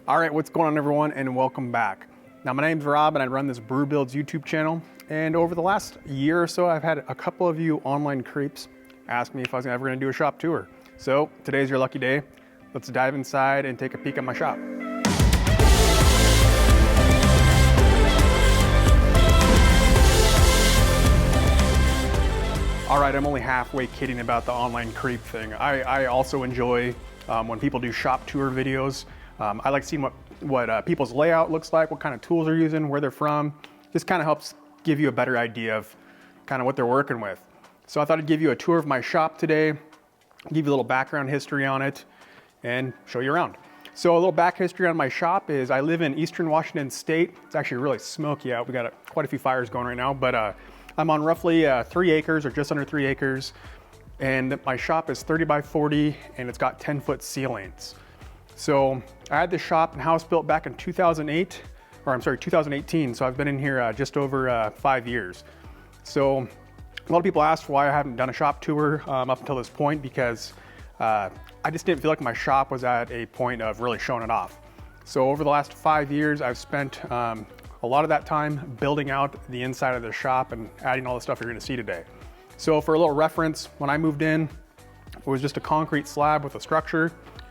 All right, what's going on everyone, and welcome back. Now my name's Rob and I run this Brew Builds YouTube channel, and over the last year or so I've had a couple of you online creeps ask me if I was ever gonna do a shop tour. So today's your lucky day. Let's dive inside and take a peek at my shop. All right, I'm only halfway kidding about the online creep thing. I also enjoy when people do shop tour videos. I like seeing what people's layout looks like, what kind of tools they're using, where they're from. This kind of helps give you a better idea of kind of what they're working with. So I thought I'd give you a tour of my shop today, give you a little background history on it, and show you around. So a little back history on my shop is I live in Eastern Washington State. It's actually really smoky out. We got quite a few fires going right now, but I'm on roughly 3 acres or just under 3 acres. And my shop is 30 by 40 and it's got 10-foot ceilings. So I had this shop and house built back in 2018. So I've been in here just over 5 years. So a lot of people ask why I haven't done a shop tour up until this point, because I just didn't feel like my shop was at a point of really showing it off. So over the last 5 years, I've spent a lot of that time building out the inside of the shop and adding all the stuff you're gonna see today. So for a little reference, when I moved in, it was just a concrete slab with a structure.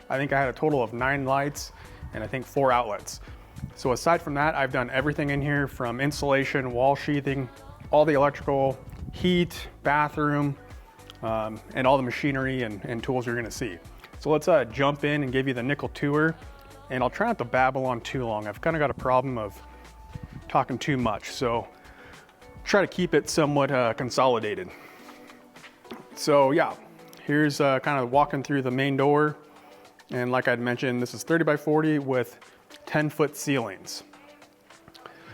I think I had a total of 9 lights and I think 4 outlets. So aside from that, I've done everything in here from insulation, wall sheathing, all the electrical, heat, bathroom, and all the machinery and tools you're gonna see. So let's jump in and give you the nickel tour. And I'll try not to babble on too long. I've kind of got a problem of talking too much. So try to keep it somewhat consolidated. So yeah, here's kind of walking through the main door. And like I'd mentioned, this is 30 by 40 with 10-foot ceilings.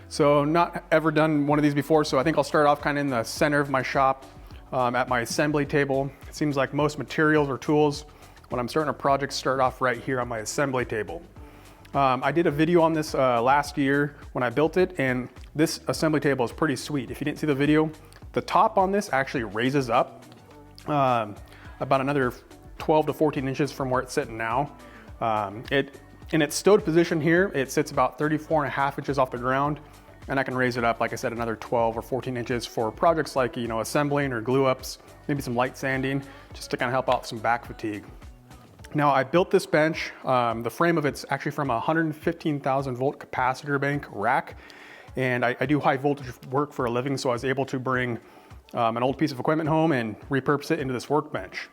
So not ever done one of these before, so I think I'll start off kind of in the center of my shop at my assembly table. It seems like most materials or tools, when I'm starting a project, start off right here on my assembly table. I did a video on this last year when I built it, and this assembly table is pretty sweet. If you didn't see the video, the top on this actually raises up about another 12 to 14 inches from where it's sitting now. In its stowed position here, it sits about 34.5 inches off the ground, and I can raise it up, like I said, another 12 or 14 inches for projects like, you know, assembling or glue ups, maybe some light sanding, just to kind of help out some back fatigue. Now I built this bench, the frame of it's actually from a 115,000 volt capacitor bank rack, and I do high voltage work for a living, so I was able to bring an old piece of equipment home and repurpose it into this workbench.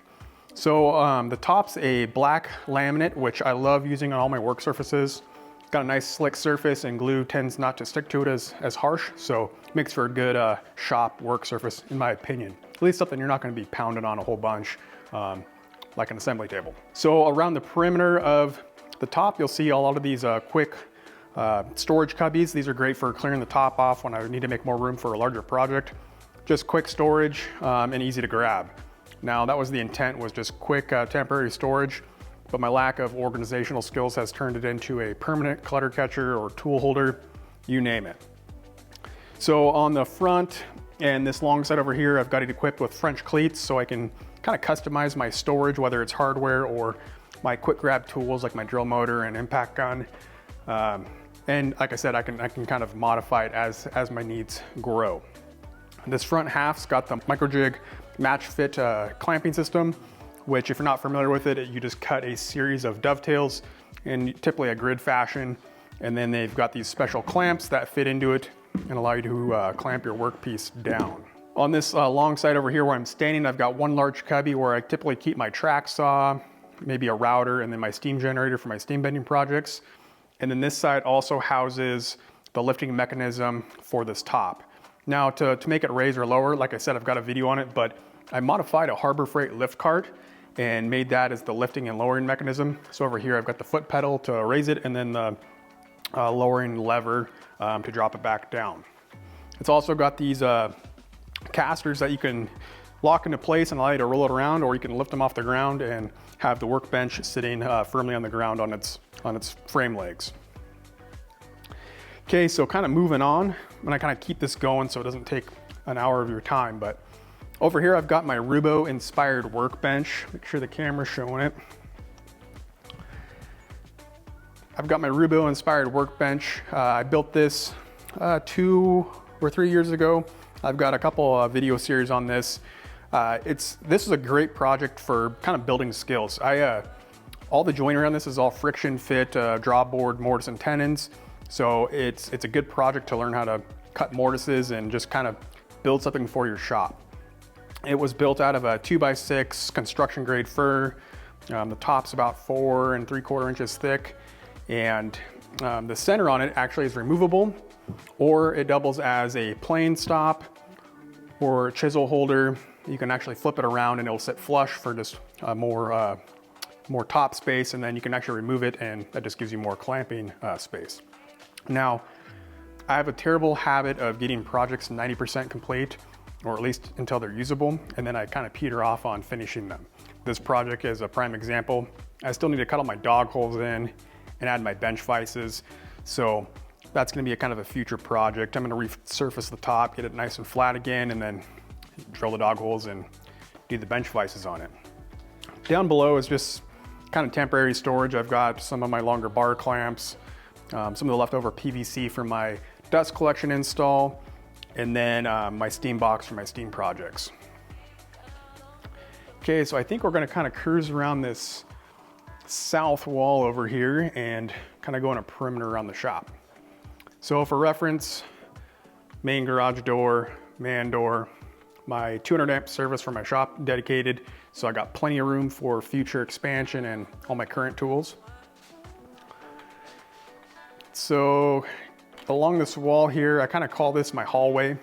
So the top's a black laminate, which I love using on all my work surfaces. It's got a nice slick surface, and glue tends not to stick to it as harsh, so it makes for a good shop work surface, in my opinion. At least something you're not gonna be pounding on a whole bunch, like an assembly table. So around the perimeter of the top, you'll see a lot of these quick storage cubbies. These are great for clearing the top off when I need to make more room for a larger project. Just quick storage and easy to grab. Now that was the intent, was just quick temporary storage, but my lack of organizational skills has turned it into a permanent clutter catcher or tool holder, you name it. So on the front and this long side over here, I've got it equipped with French cleats so I can kind of customize my storage, whether it's hardware or my quick grab tools like my drill motor and impact gun. And like I said, I can kind of modify it as my needs grow. This front half's got the micro jig match fit clamping system, which if you're not familiar with it, you just cut a series of dovetails in typically a grid fashion. And then they've got these special clamps that fit into it and allow you to clamp your workpiece down. On this long side over here where I'm standing, I've got one large cubby where I typically keep my track saw, maybe a router, and then my steam generator for my steam bending projects. And then this side also houses the lifting mechanism for this top. Now to make it raise or lower, like I said, I've got a video on it, but I modified a Harbor Freight lift cart and made that as the lifting and lowering mechanism. So over here, I've got the foot pedal to raise it and then the lowering lever to drop it back down. It's also got these casters that you can lock into place and allow you to roll it around, or you can lift them off the ground and have the workbench sitting firmly on the ground on its frame legs. Okay, so kind of moving on, I'm gonna kind of keep this going so it doesn't take an hour of your time, but over here I've got my Rubio inspired workbench. Make sure the camera's showing it. I've got my Rubio inspired workbench. I built this 2 or 3 years ago. I've got a couple video series on this. This is a great project for kind of building skills. All the joinery on this is all friction fit, drawboard, mortise and tenons. So it's a good project to learn how to cut mortises and just kind of build something for your shop. It was built out of a 2x6 construction grade fir. The top's about 4 3/4 inches thick, and the center on it actually is removable, or it doubles as a plane stop or chisel holder. You can actually flip it around and it'll sit flush for just more top space, and then you can actually remove it and that just gives you more clamping space. Now, I have a terrible habit of getting projects 90% complete, or at least until they're usable, and then I kind of peter off on finishing them. This project is a prime example. I still need to cut all my dog holes in and add my bench vices. So that's gonna be a kind of a future project. I'm gonna resurface the top, get it nice and flat again, and then drill the dog holes and do the bench vices on it. Down below is just kind of temporary storage. I've got some of my longer bar clamps, some of the leftover PVC from my dust collection install, and then my steam box for my steam projects. Okay, so I think we're gonna kind of cruise around this south wall over here and kind of go on a perimeter around the shop. So for reference, main garage door, man door, my 200 amp service for my shop dedicated, so I got plenty of room for future expansion and all my current tools. So along this wall here, I kind of call this my hallway.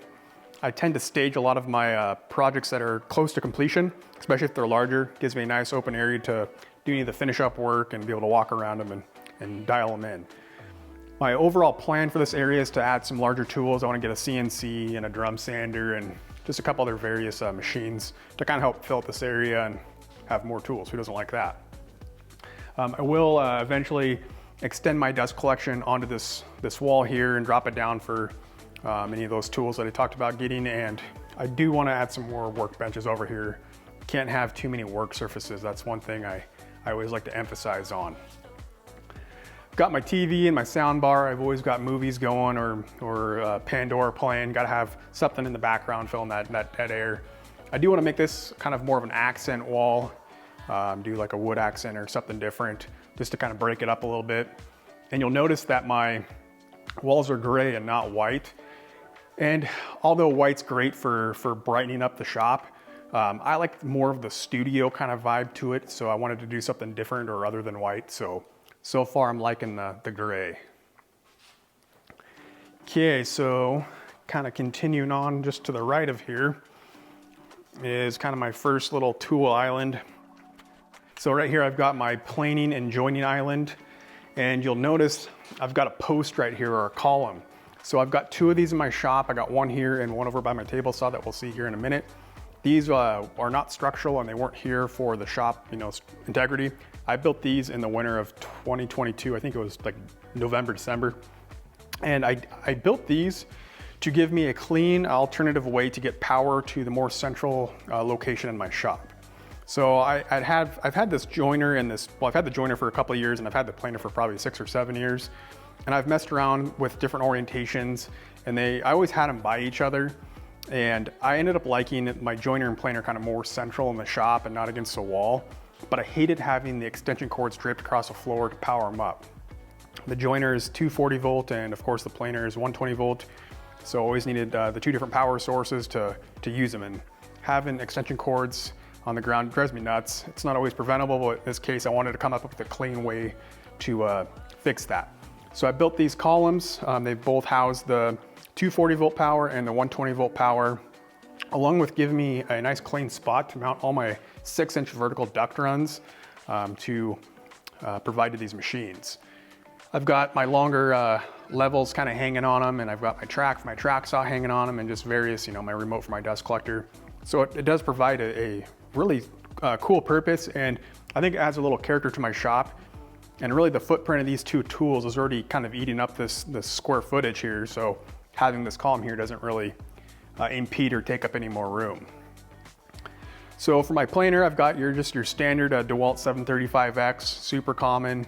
I tend to stage a lot of my projects that are close to completion, especially if they're larger. It gives me a nice open area to do any of the finish up work and be able to walk around them and dial them in. My overall plan for this area is to add some larger tools. I want to get a CNC and a drum sander and just a couple other various machines to kind of help fill up this area and have more tools. Who doesn't like that? I will eventually extend my dust collection onto this wall here and drop it down for any of those tools that I talked about getting, and I do want to add some more workbenches over here. Can't have too many work surfaces. That's one thing I always like to emphasize on. Got my TV and my sound bar. I've always got movies going or Pandora playing. Got to have something in the background filling that dead air. I do want to make this kind of more of an accent wall, do like a wood accent or something different, just to kind of break it up a little bit. And you'll notice that my walls are gray and not white. And although white's great for brightening up the shop, I like more of the studio kind of vibe to it. So I wanted to do something different or other than white. So far I'm liking the gray. Okay, so kind of continuing on just to the right of here is kind of my first little tool island. So right here I've got my planing and joining island, and you'll notice I've got a post right here, or a column. So I've got 2 of these in my shop. I got one here and one over by my table saw that we'll see here in a minute. These are not structural and they weren't here for the shop, integrity. I built these in the winter of 2022. I think it was like November, December. And I built these to give me a clean alternative way to get power to the more central location in my shop. So I've had this joiner and I've had the joiner for a couple of years, and I've had the planer for probably 6 or 7 years. And I've messed around with different orientations, and I always had them by each other. And I ended up liking my joiner and planer kind of more central in the shop and not against the wall. But I hated having the extension cords draped across the floor to power them up. The joiner is 240 volt, and of course the planer is 120 volt. So I always needed the 2 different power sources to use them. And having extension cords on the ground drives me nuts. It's not always preventable, but in this case I wanted to come up with a clean way to fix that. So I built these columns. They both house the 240 volt power and the 120 volt power, along with giving me a nice clean spot to mount all my 6-inch vertical duct runs to provide to these machines. I've got my longer levels kind of hanging on them, and I've got my track saw hanging on them, and just various, my remote for my dust collector. So it does provide a really cool purpose, and I think it adds a little character to my shop. And really the footprint of these 2 tools is already kind of eating up this square footage here. So having this column here doesn't really impede or take up any more room. So for my planer, I've got your standard DeWalt 735X, super common.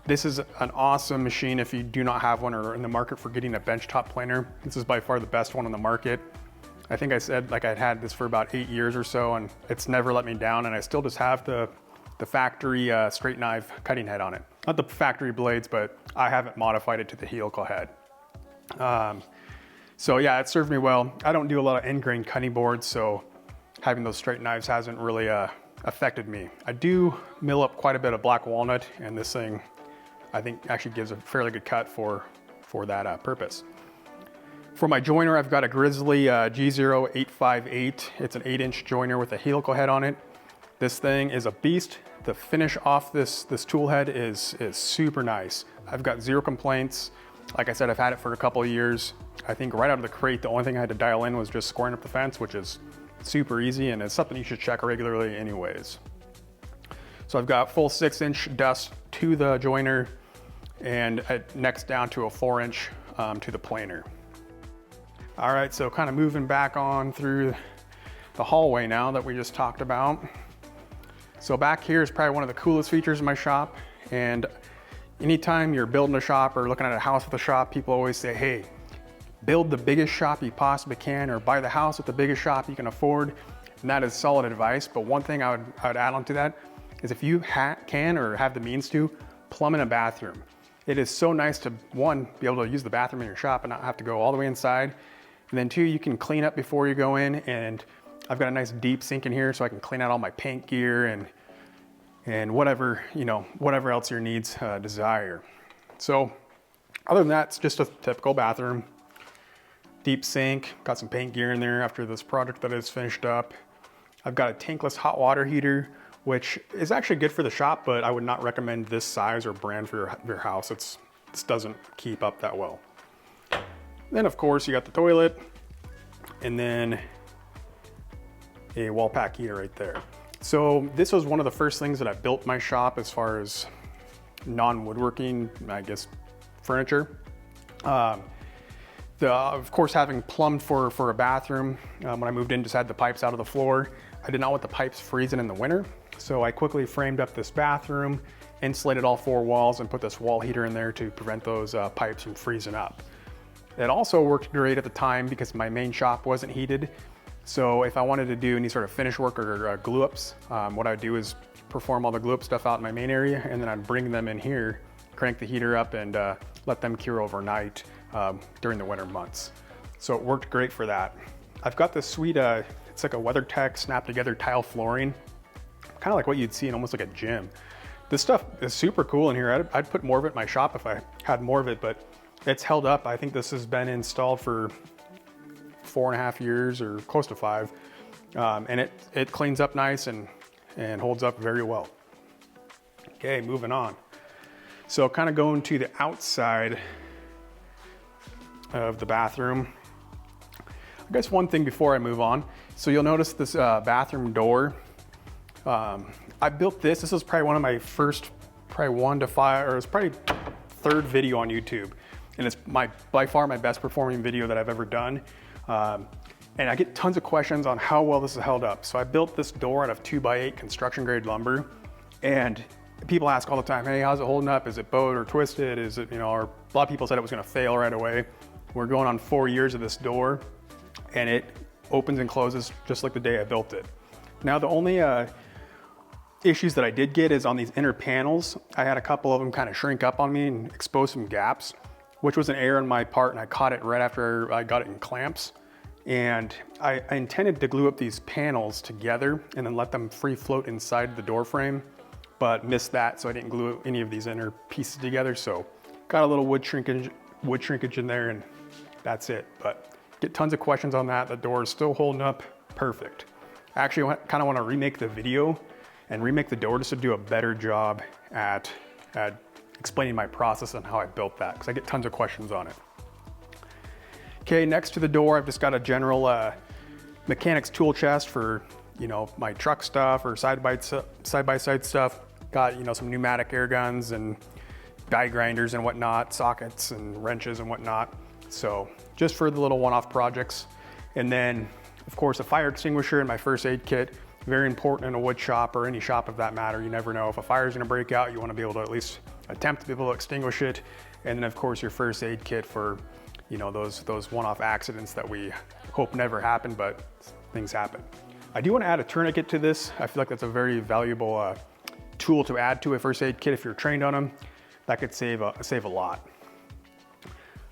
This is an awesome machine if you do not have one or are in the market for getting a benchtop planer. This is by far the best one on the market. I think I said like I'd had this for about 8 years or so, and it's never let me down, and I still just have the factory straight knife cutting head on it. Not the factory blades, but I haven't modified it to the helical head. So yeah, it served me well. I don't do a lot of end grain cutting boards, so having those straight knives hasn't really affected me. I do mill up quite a bit of black walnut, and this thing I think actually gives a fairly good cut for that purpose. For my joiner, I've got a Grizzly G0858. It's an 8-inch joiner with a helical head on it. This thing is a beast. The finish off this tool head is super nice. I've got zero complaints. Like I said, I've had it for a couple of years. I think right out of the crate, the only thing I had to dial in was just squaring up the fence, which is super easy, and it's something you should check regularly anyways. So I've got full 6-inch dust to the joiner, and next down to a 4-inch to the planer. All right, so kind of moving back on through the hallway now that we just talked about. So back here is probably one of the coolest features in my shop, and anytime you're building a shop or looking at a house with a shop, people always say, hey, build the biggest shop you possibly can, or buy the house with the biggest shop you can afford. And that is solid advice, but one thing I would add on to that is if you can or have the means to, plumb in a bathroom. It is so nice to, one, be able to use the bathroom in your shop and not have to go all the way inside. And then two, you can clean up before you go in, and I've got a nice deep sink in here so I can clean out all my paint gear and whatever, whatever else your needs desire. So other than that, it's just a typical bathroom. Deep sink, got some paint gear in there after this project that is finished up. I've got a tankless hot water heater, which is actually good for the shop, but I would not recommend this size or brand for your house. This doesn't keep up that well. Then of course you got the toilet, and then a wall pack heater right there. So this was one of the first things that I built my shop as far as non-woodworking, I guess, furniture. Of course, having plumbed for a bathroom, when I moved in, just had the pipes out of the floor. I did not want the pipes freezing in the winter, so I quickly framed up this bathroom, insulated all 4 walls, and put this wall heater in there to prevent those pipes from freezing up. It also worked great at the time because my main shop wasn't heated. So if I wanted to do any sort of finish work or glue ups, what I would do is perform all the glue up stuff out in my main area, and then I'd bring them in here, crank the heater up, and let them cure overnight during the winter months. So it worked great for that. I've got this sweet, it's like a WeatherTech snap together tile flooring, kind of like what you'd see in almost like a gym. This stuff is super cool in here. I'd put more of it in my shop if I had more of it, but it's held up. I think this has been installed for 4.5 years or close to 5. And it cleans up nice and holds up very well. Okay, moving on. So kind of going to the outside of the bathroom. I guess one thing before I move on. So you'll notice this bathroom door. I built this. This was probably one of my first, probably 1 to 5, or it's probably 3rd video on YouTube. And it's by far my best performing video that I've ever done. And I get tons of questions on how well this is held up. So I built this door out of 2x8 construction grade lumber, and people ask all the time, hey, how's it holding up? Is it bowed or twisted? Is it, or a lot of people said it was gonna fail right away. We're going on 4 years of this door, and it opens and closes just like the day I built it. Now the only issues that I did get is on these inner panels. I had a couple of them kind of shrink up on me and expose some gaps, which was an error on my part, and I caught it right after I got it in clamps. And I intended to glue up these panels together and then let them free float inside the door frame, but missed that, so I didn't glue any of these inner pieces together. So got a little wood shrinkage in there, and that's it. But get tons of questions on that. The door is still holding up perfect. I actually kind of want to remake the video and remake the door just to do a better job at explaining my process and how I built that, because I get tons of questions on it. Okay, next to the door, I've just got a general mechanics tool chest for, my truck stuff or side-by-side stuff. Got, some pneumatic air guns and die grinders and whatnot, sockets and wrenches and whatnot. So just for the little one-off projects. And then, of course, a fire extinguisher in my first aid kit. Very important in a wood shop or any shop of that matter. You never know if a fire is gonna break out. You wanna be able to at least attempt to be able to extinguish it. And then of course your first aid kit for, you know, those one-off accidents that we hope never happen, but things happen. I do want to add a tourniquet to this. I feel like that's a very valuable tool to add to a first aid kit if you're trained on them. That could save a lot.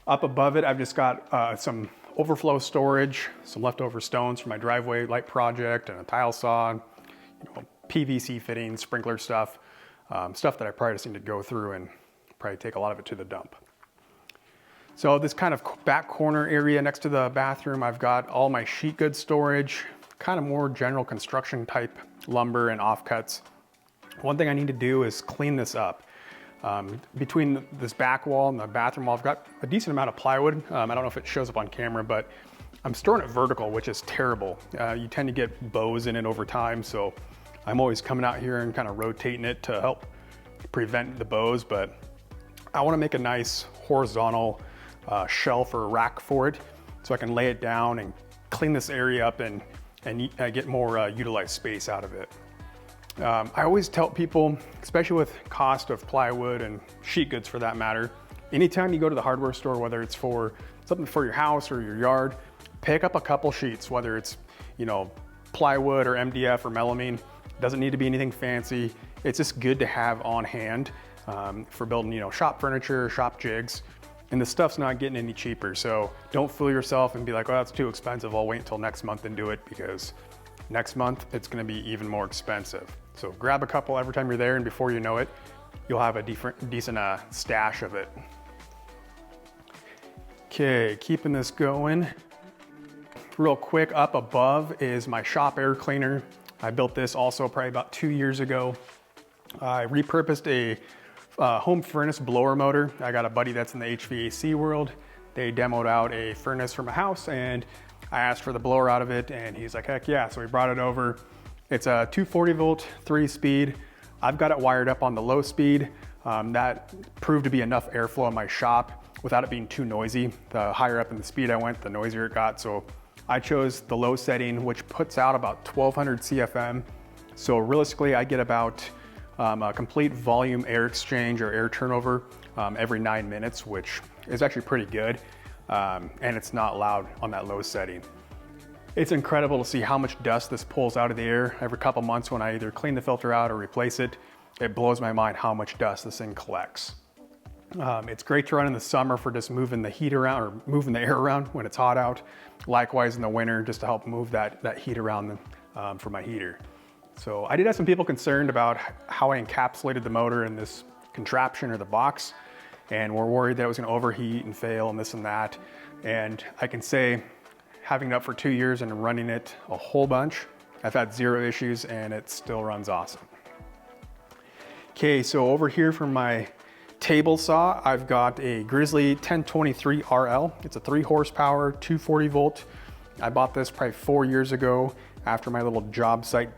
Up above it, I've just got some overflow storage, some leftover stones from my driveway light project, and a tile saw, you know, PVC fittings, sprinkler stuff, stuff that I probably just need to go through and probably take a lot of it to the dump. So this kind of back corner area next to the bathroom, I've got all my sheet goods storage, kind of more general construction type lumber and offcuts. One thing I need to do is clean this up. Between this back wall and the bathroom wall, I've got a decent amount of plywood. I don't know if it shows up on camera, but I'm storing it vertical, which is terrible. You tend to get bows in it over time, so I'm always coming out here and kind of rotating it to help prevent the bows, but I want to make a nice horizontal shelf or rack for it so I can lay it down and clean this area up and get more utilized space out of it. I always tell people, especially with cost of plywood and sheet goods for that matter, anytime you go to the hardware store, whether it's for something for your house or your yard, pick up a couple sheets, whether it's, you know, plywood or MDF or melamine. Doesn't need to be anything fancy. It's just good to have on hand for building, you know, shop furniture, shop jigs. And the stuff's not getting any cheaper. So don't fool yourself and be like, oh, that's too expensive. I'll wait until next month and do it, because next month it's gonna be even more expensive. So grab a couple every time you're there, and before you know it, you'll have a decent stash of it. Okay, keeping this going. Real quick, up above is my shop air cleaner. I built this also probably about 2 years ago. I repurposed a home furnace blower motor. I got a buddy that's in the HVAC world. They demoed out a furnace from a house, and I asked for the blower out of it, and he's like, heck yeah. So we brought it over. It's a 240 volt, 3-speed. I've got it wired up on the low speed. That proved to be enough airflow in my shop without it being too noisy. The higher up in the speed I went, the noisier it got. So I chose the low setting, which puts out about 1200 CFM. So realistically, I get about a complete volume air exchange or air turnover every 9 minutes, which is actually pretty good. And it's not loud on that low setting. It's incredible to see how much dust this pulls out of the air. Every couple months when I either clean the filter out or replace it, it blows my mind how much dust this thing collects. It's great to run in the summer for just moving the heat around or moving the air around when it's hot out. Likewise in the winter, just to help move that heat around for my heater. So I did have some people concerned about how I encapsulated the motor in this contraption or the box, and were worried that it was going to overheat and fail and this and that. And I can say, having it up for 2 years and running it a whole bunch, I've had 0 issues and it still runs awesome. Okay, so over here for my table saw, I've got a Grizzly 1023 RL. It's a 3 horsepower, 240 volt. I bought this probably 4 years ago after my little job site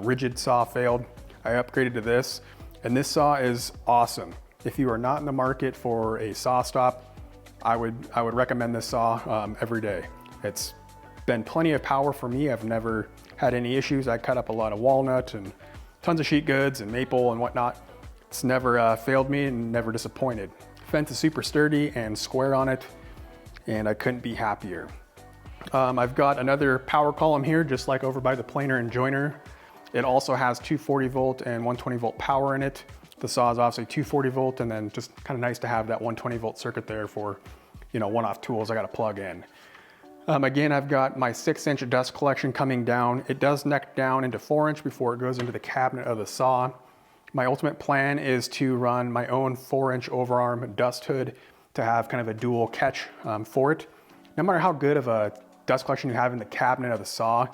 rigid saw failed. I upgraded to this, and this saw is awesome. If you are not in the market for a saw stop, I would recommend this saw every day. It's been plenty of power for me. I've never had any issues. I cut up a lot of walnut and tons of sheet goods and maple and whatnot. It's never failed me and never disappointed. Fence is super sturdy and square on it, and I couldn't be happier. I've got another power column here, just like over by the planer and joiner. It also has 240 volt and 120 volt power in it. The saw is obviously 240 volt, and then just kind of nice to have that 120 volt circuit there for, you know, one-off tools I got to plug in. Again, I've got my 6-inch dust collection coming down. It does neck down into 4-inch before it goes into the cabinet of the saw. My ultimate plan is to run my own 4-inch overarm dust hood to have kind of a dual catch for it. No matter how good of a dust collection you have in the cabinet of the saw,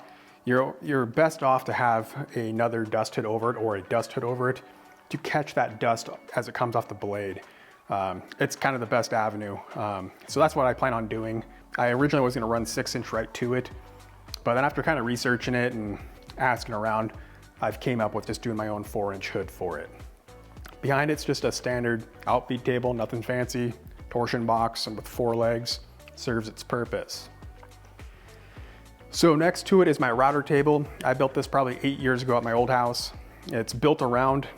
you're best off to have another dust hood over it or a dust hood over it to catch that dust as it comes off the blade. It's kind of the best avenue. So that's what I plan on doing. I originally was gonna run 6-inch right to it, but then after kind of researching it and asking around, I've came up with just doing my own 4-inch hood for it. Behind it's just a standard outfeed table, nothing fancy, torsion box and with 4 legs, serves its purpose. So next to it is my router table. I built this probably 8 years ago at my old house. It's built around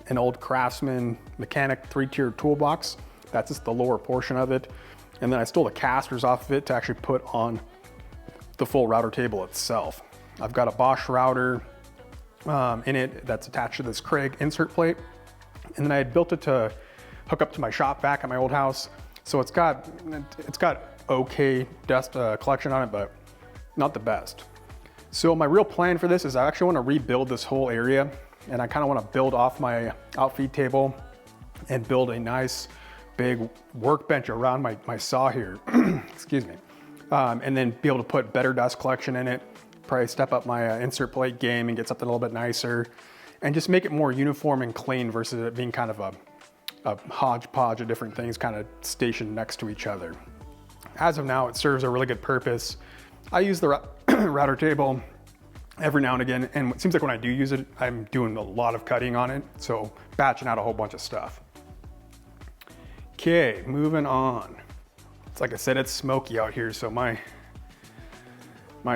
an old Craftsman mechanic 3-tier toolbox. That's just the lower portion of it. And then I stole the casters off of it to actually put on the full router table itself. I've got a Bosch router in it that's attached to this Craig insert plate. And then I had built it to hook up to my shop vac at my old house. So it's got okay dust collection on it, but not the best. So my real plan for this is I actually want to rebuild this whole area, and I kind of want to build off my outfeed table and build a nice big workbench around my saw here, excuse me. And then be able to put better dust collection in it, probably step up my insert plate game and get something a little bit nicer, and just make it more uniform and clean versus it being kind of a hodgepodge of different things kind of stationed next to each other. As of now, it serves a really good purpose. I use the router table every now and again, and it seems like when I do use it, I'm doing a lot of cutting on it, so batching out a whole bunch of stuff. Okay, moving on. It's like I said, it's smoky out here, so my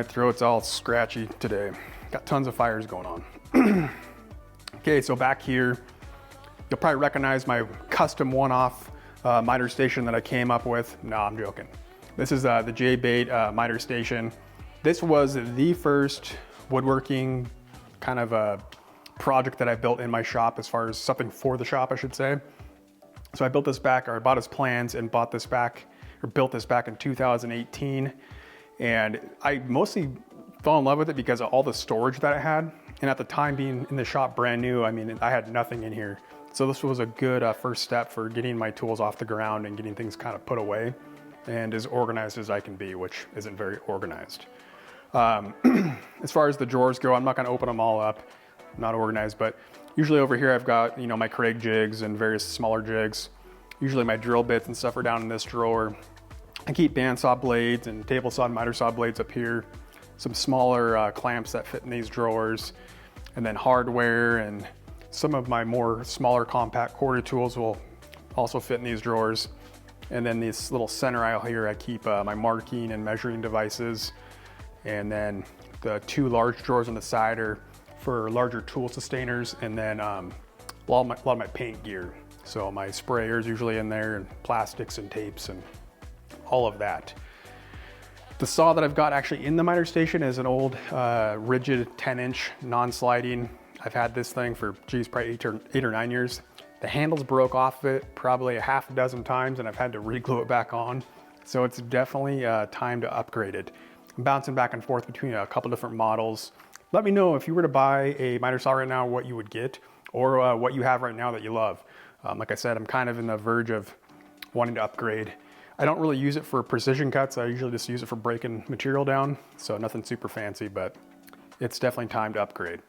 throat's all scratchy today. Got tons of fires going on. Okay, so back here, you'll probably recognize my custom one-off miter station that I came up with. No, I'm joking. This is the J-Bait miter station. This was the first woodworking kind of a project that I built in my shop, as far as something for the shop, I should say. So I built this back, or I bought his plans and built this back in 2018. And I mostly fell in love with it because of all the storage that it had. And at the time, being in the shop brand new, I mean, I had nothing in here. So this was a good first step for getting my tools off the ground and getting things kind of put away and as organized as I can be, which isn't very organized. As far as the drawers go, I'm not gonna open them all up. I'm not organized, but usually over here I've got, you know, my Craig jigs and various smaller jigs. Usually my drill bits and stuff are down in this drawer. I keep bandsaw blades and table saw and miter saw blades up here. Some smaller clamps that fit in these drawers, and then hardware, and some of my more smaller compact quarter tools will also fit in these drawers. And then this little center aisle here, I keep my marking and measuring devices. And then the 2 large drawers on the side are for larger tool sustainers, and then a lot of my paint gear. So my sprayers usually in there, and plastics and tapes and all of that. The saw that I've got actually in the miter station is an old rigid 10-inch non-sliding. I've had this thing for, geez, probably 8 or 9 years. The handles broke off of it probably a half a dozen times, and I've had to re-glue it back on. So it's definitely time to upgrade it. I'm bouncing back and forth between a couple different models. Let me know if you were to buy a miter saw right now, what you would get, or what you have right now that you love. Like I said, I'm kind of in the verge of wanting to upgrade. I don't really use it for precision cuts. I usually just use it for breaking material down. So nothing super fancy, but it's definitely time to upgrade.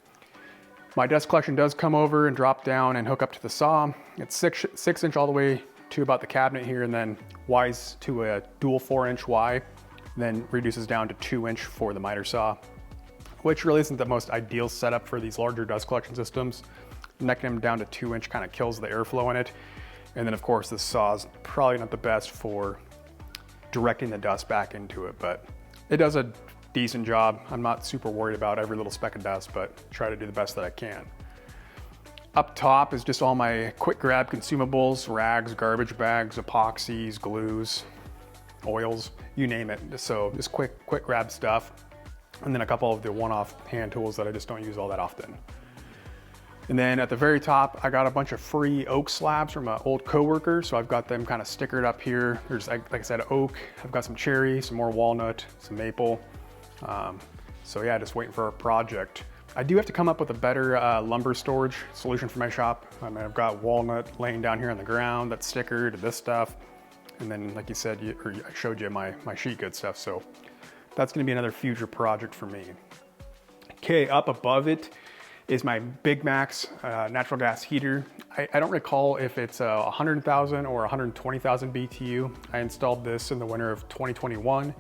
My dust collection does come over and drop down and hook up to the saw. It's 6 inch all the way to about the cabinet here, and then Y's to a dual 4-inch Y, then reduces down to 2-inch for the miter saw, which really isn't the most ideal setup for these larger dust collection systems. Necking them down to 2-inch kind of kills the airflow in it. And then of course this saw is probably not the best for directing the dust back into it, but it does a decent job. I'm not super worried about every little speck of dust, but try to do the best that I can. Up top is just all my quick grab consumables, rags, garbage bags, epoxies, glues, oils, you name it. So just quick grab stuff. And then a couple of the one-off hand tools that I just don't use all that often. And then at the very top, I got a bunch of free oak slabs from an old coworker. So I've got them kind of stickered up here. There's, like I said, oak. I've got some cherry, some more walnut, some maple. So yeah, just waiting for a project. I do have to come up with a better lumber storage solution for my shop. I mean, I've got walnut laying down here on the ground that's stickered, this stuff. And then, like you said, I showed you my sheet good stuff. So that's gonna be another future project for me. Okay, up above it is my Big Max natural gas heater. I don't recall if it's 100,000 or 120,000 BTU. I installed this in the winter of 2021.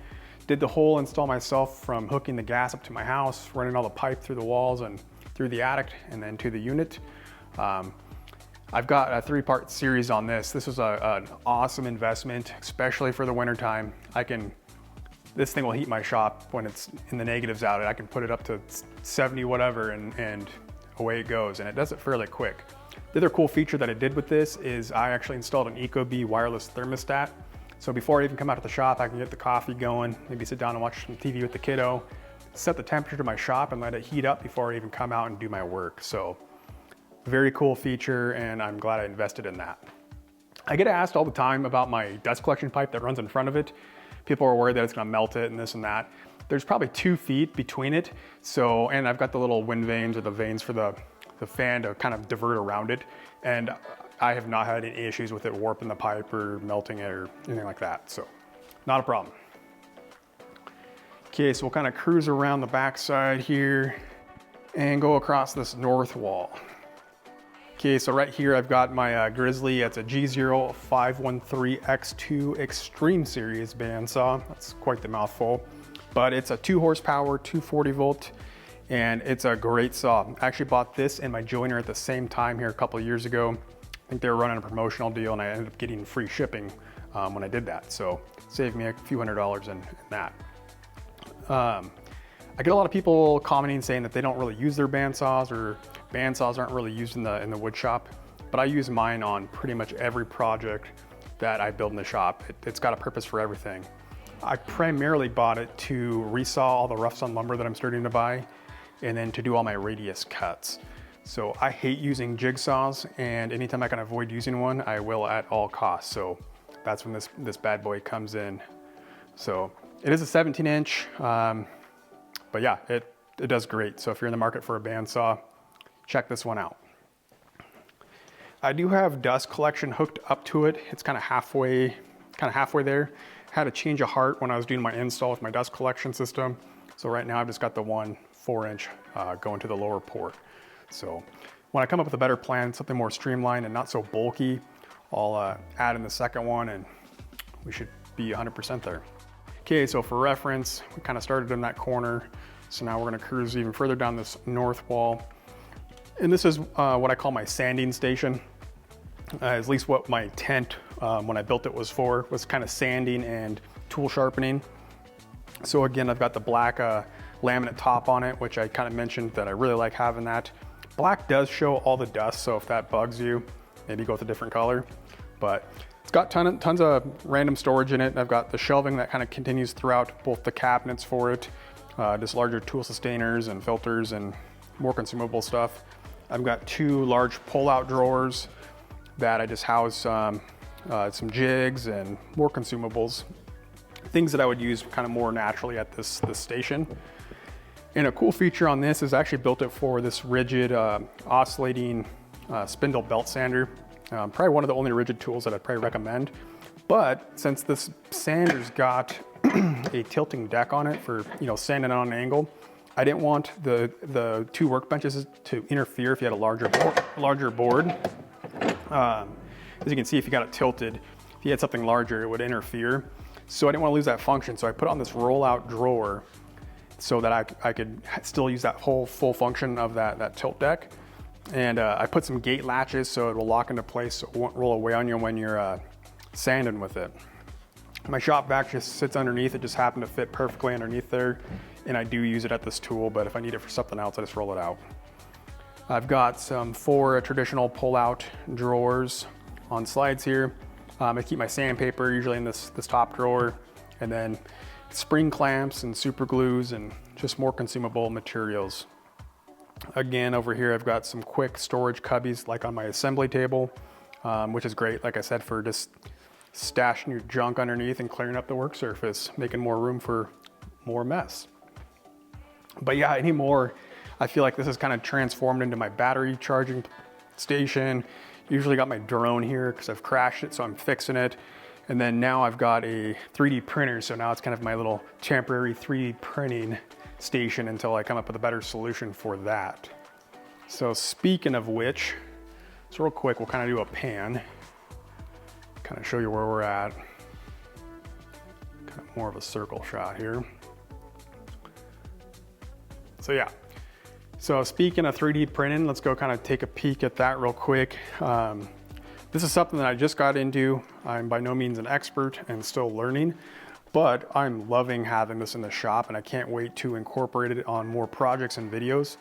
Did the whole install myself, from hooking the gas up to my house, running all the pipe through the walls and through the attic and then to the unit. I've got a 3-part series on this. This was an awesome investment, especially for the winter time. This thing will heat my shop when it's in the negatives out. I can put it up to 70 whatever and away it goes, and it does it fairly quick. The other cool feature that I did with this is I actually installed an Ecobee wireless thermostat. So before I even come out of the shop, I can get the coffee going, maybe sit down and watch some TV with the kiddo, set the temperature to my shop and let it heat up before I even come out and do my work. So very cool feature, and I'm glad I invested in that. I get asked all the time about my dust collection pipe that runs in front of it. People are worried that it's gonna melt it and this and that. There's probably 2 feet between it. So, and I've got the little wind vanes or the vanes for the fan to kind of divert around it. And I have not had any issues with it warping the pipe or melting it or anything like that. So not a problem. Okay, so we'll kind of cruise around the backside here and go across this north wall. Okay, so right here I've got my Grizzly. It's a G0513X2 Extreme Series bandsaw. That's quite the mouthful, but it's a 2 horsepower, 240 volt, and it's a great saw. I actually bought this and my joiner at the same time here a couple of years ago. I think they were running a promotional deal and I ended up getting free shipping when I did that. So it saved me a few $100s in that. I get a lot of people commenting saying that they don't really use their bandsaws, or bandsaws aren't really used in the wood shop, but I use mine on pretty much every project that I build in the shop. It's got a purpose for everything. I primarily bought it to resaw all the rough sawn lumber that I'm starting to buy, and then to do all my radius cuts. So I hate using jigsaws, and anytime I can avoid using one, I will at all costs. So that's when this bad boy comes in. So it is a 17-inch, but yeah, it does great. So if you're in the market for a bandsaw, check this one out. I do have dust collection hooked up to it. It's kind of halfway there. Had a change of heart when I was doing my install with my dust collection system. So right now I've just got the one 4-inch going to the lower port. So when I come up with a better plan, something more streamlined and not so bulky, I'll add in the second one and we should be 100% there. Okay, so for reference, we kind of started in that corner. So now we're gonna cruise even further down this north wall. And this is what I call my sanding station. At least what my tent, when I built it, was kind of sanding and tool sharpening. So again, I've got the black laminate top on it, which I kind of mentioned that I really like having that. Black does show all the dust, so if that bugs you, maybe go with a different color. But it's got tons of random storage in it. I've got the shelving that kind of continues throughout both the cabinets for it, just larger tool sustainers and filters and more consumable stuff. I've got 2 large pull-out drawers that I just house some jigs and more consumables, things that I would use kind of more naturally at this station. And a cool feature on this is I actually built it for this rigid oscillating spindle belt sander. Probably one of the only rigid tools that I'd probably recommend. But since this sander's got a tilting deck on it for, you know, sanding on an angle, I didn't want the 2 workbenches to interfere if you had a larger board. As you can see, if you got it tilted, if you had something larger, it would interfere. So I didn't want to lose that function. So I put on this rollout drawer so that I could still use that whole full function of that tilt deck. And I put some gate latches so it will lock into place so it won't roll away on you when you're sanding with it. My shop vac just sits underneath. It just happened to fit perfectly underneath there. And I do use it at this tool, but if I need it for something else, I just roll it out. I've got some 4 traditional pull-out drawers on slides here. I keep my sandpaper usually in this top drawer, and then spring clamps and super glues and just more consumable materials. Again, over here I've got some quick storage cubbies like on my assembly table, which is great, like I said, for just stashing your junk underneath and clearing up the work surface, making more room for more mess. But yeah, anymore, I feel like this is kind of transformed into my battery charging station. Usually got my drone here because I've crashed it, so I'm fixing it. And then now I've got a 3D printer, so now it's kind of my little temporary 3D printing station until I come up with a better solution for that. So speaking of which, so real quick, we'll kind of do a pan, kind of show you where we're at. Kind of more of a circle shot here. So yeah, so speaking of 3D printing, let's go kind of take a peek at that real quick. This is something that I just got into. I'm by no means an expert and still learning, but I'm loving having this in the shop and I can't wait to incorporate it on more projects and videos.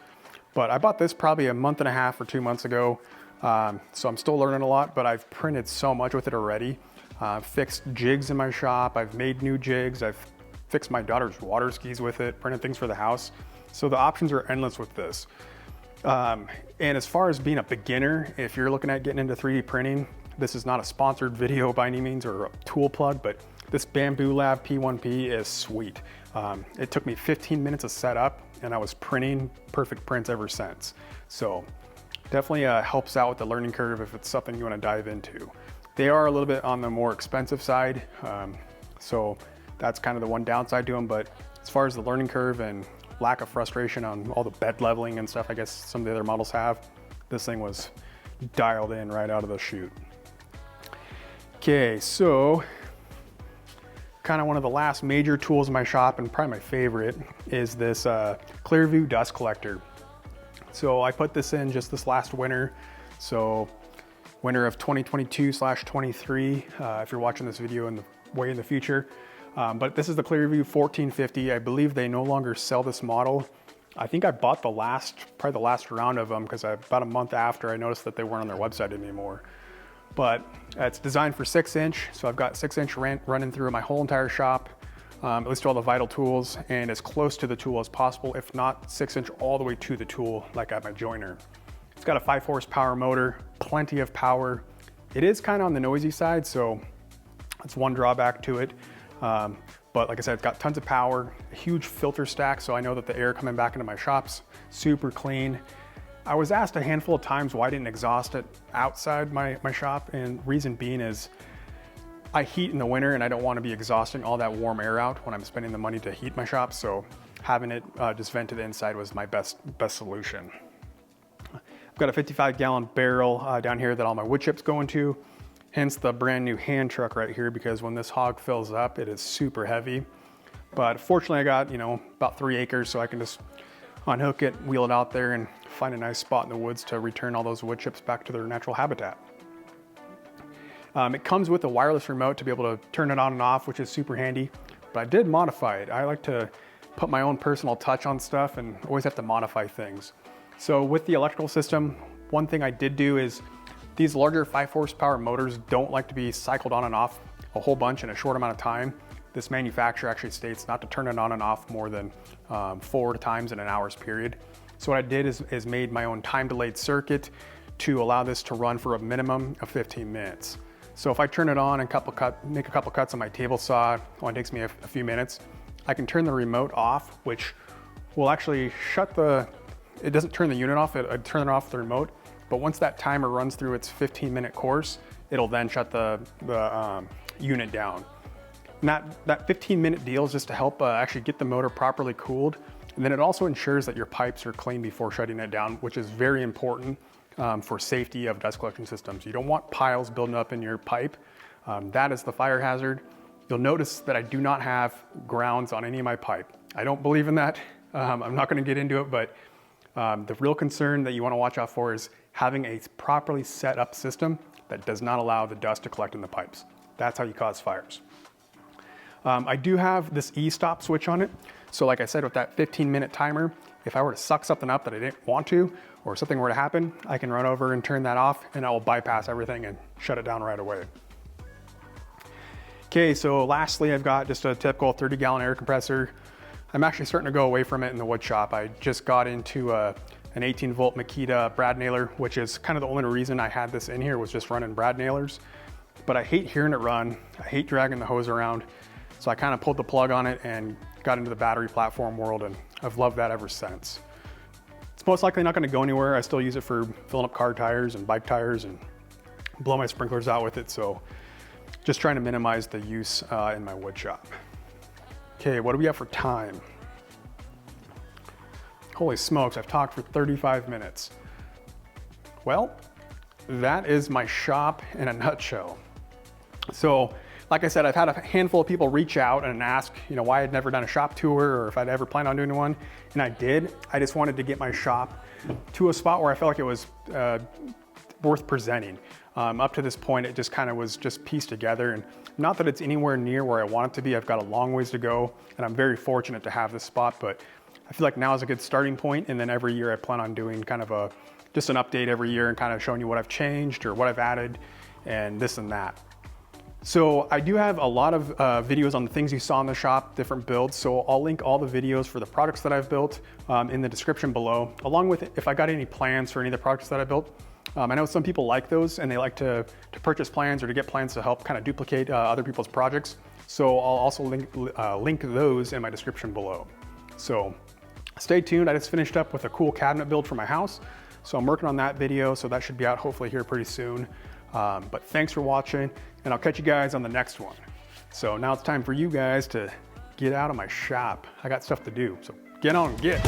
But I bought this probably a month and a half or 2 months ago. So I'm still learning a lot, but I've printed so much with it already. I've fixed jigs in my shop, I've made new jigs, I've fixed my daughter's water skis with it, printed things for the house. So the options are endless with this. And as far as being a beginner, if you're looking at getting into 3D printing, this is not a sponsored video by any means or a tool plug, but this Bamboo Lab P1P is sweet. It took me 15 minutes to set up and I was printing perfect prints ever since. So definitely helps out with the learning curve if it's something you want to dive into. They are a little bit on the more expensive side. So that's kind of the one downside to them, but as far as the learning curve and lack of frustration on all the bed leveling and stuff I guess some of the other models have, this thing was dialed in right out of the chute. Okay, so kind of one of the last major tools in my shop and probably my favorite is this Clearview dust collector. So I put this in just this last winter. So winter of 2022/23, if you're watching this video in the way in the future. But this is the Clearview 1450. I believe they no longer sell this model. I think I bought probably the last round of them because about a month after I noticed that they weren't on their website anymore. But it's designed for 6-inch. So I've got 6-inch running through my whole entire shop, at least all the vital tools, and as close to the tool as possible, if not 6-inch all the way to the tool, like at my joiner. It's got a 5 horsepower motor, plenty of power. It is kind of on the noisy side, so that's one drawback to it. But like I said, it's got tons of power, a huge filter stack, so I know that the air coming back into my shop's super clean. I was asked a handful of times why I didn't exhaust it outside my shop, and reason being is I heat in the winter and I don't want to be exhausting all that warm air out when I'm spending the money to heat my shop, so having it just vent to the inside was my best solution. I've got a 55-gallon barrel down here that all my wood chips go into, hence the brand new hand truck right here, because when this hog fills up, it is super heavy. But fortunately I got, about 3 acres, so I can just unhook it, wheel it out there, and find a nice spot in the woods to return all those wood chips back to their natural habitat. It comes with a wireless remote to be able to turn it on and off, which is super handy, but I did modify it. I like to put my own personal touch on stuff and always have to modify things. So with the electrical system, one thing I did do is these larger 5 horsepower motors don't like to be cycled on and off a whole bunch in a short amount of time. This manufacturer actually states not to turn it on and off more than 4 times in an hour's period. So what I did is made my own time delayed circuit to allow this to run for a minimum of 15 minutes. So if I turn it on and make a couple cuts on my table saw, it only takes me a few minutes, I can turn the remote off, which will actually it doesn't turn the unit off, I'd turn it off with the remote, but once that timer runs through its 15-minute course, it'll then shut the unit down. And that 15-minute deal is just to help actually get the motor properly cooled. And then it also ensures that your pipes are clean before shutting it down, which is very important for safety of dust collection systems. You don't want piles building up in your pipe. That is the fire hazard. You'll notice that I do not have grounds on any of my pipe. I don't believe in that. I'm not gonna get into it, but the real concern that you wanna watch out for is having a properly set up system that does not allow the dust to collect in the pipes. That's how you cause fires. I do have this e-stop switch on it. So like I said, with that 15-minute timer, if I were to suck something up that I didn't want to, or something were to happen, I can run over and turn that off and I will bypass everything and shut it down right away. Okay, so lastly, I've got just a typical 30-gallon air compressor. I'm actually starting to go away from it in the wood shop. I just got into an 18-volt Makita brad nailer, which is kind of the only reason I had this in here, was just running brad nailers. But I hate hearing it run. I hate dragging the hose around. So I kind of pulled the plug on it and got into the battery platform world, and I've loved that ever since. It's most likely not going to go anywhere. I still use it for filling up car tires and bike tires and blow my sprinklers out with it. So just trying to minimize the use in my wood shop. Okay, what do we have for time? Holy smokes, I've talked for 35 minutes. Well, that is my shop in a nutshell. So, like I said, I've had a handful of people reach out and ask, why I'd never done a shop tour or if I'd ever planned on doing one, and I did. I just wanted to get my shop to a spot where I felt like it was worth presenting. Up to this point, it just kind of was just pieced together, and not that it's anywhere near where I want it to be. I've got a long ways to go, and I'm very fortunate to have this spot, but I feel like now is a good starting point, and then every year I plan on doing kind of just an update every year and kind of showing you what I've changed or what I've added and this and that. So I do have a lot of videos on the things you saw in the shop, different builds. So I'll link all the videos for the products that I've built in the description below, along with if I got any plans for any of the products that I built. I know some people like those and they like to purchase plans or to get plans to help kind of duplicate other people's projects. So I'll also link those in my description below. So stay tuned. I just finished up with a cool cabinet build for my house. So I'm working on that video. So that should be out hopefully here pretty soon. But thanks for watching and I'll catch you guys on the next one. So now it's time for you guys to get out of my shop. I got stuff to do. So get on, get.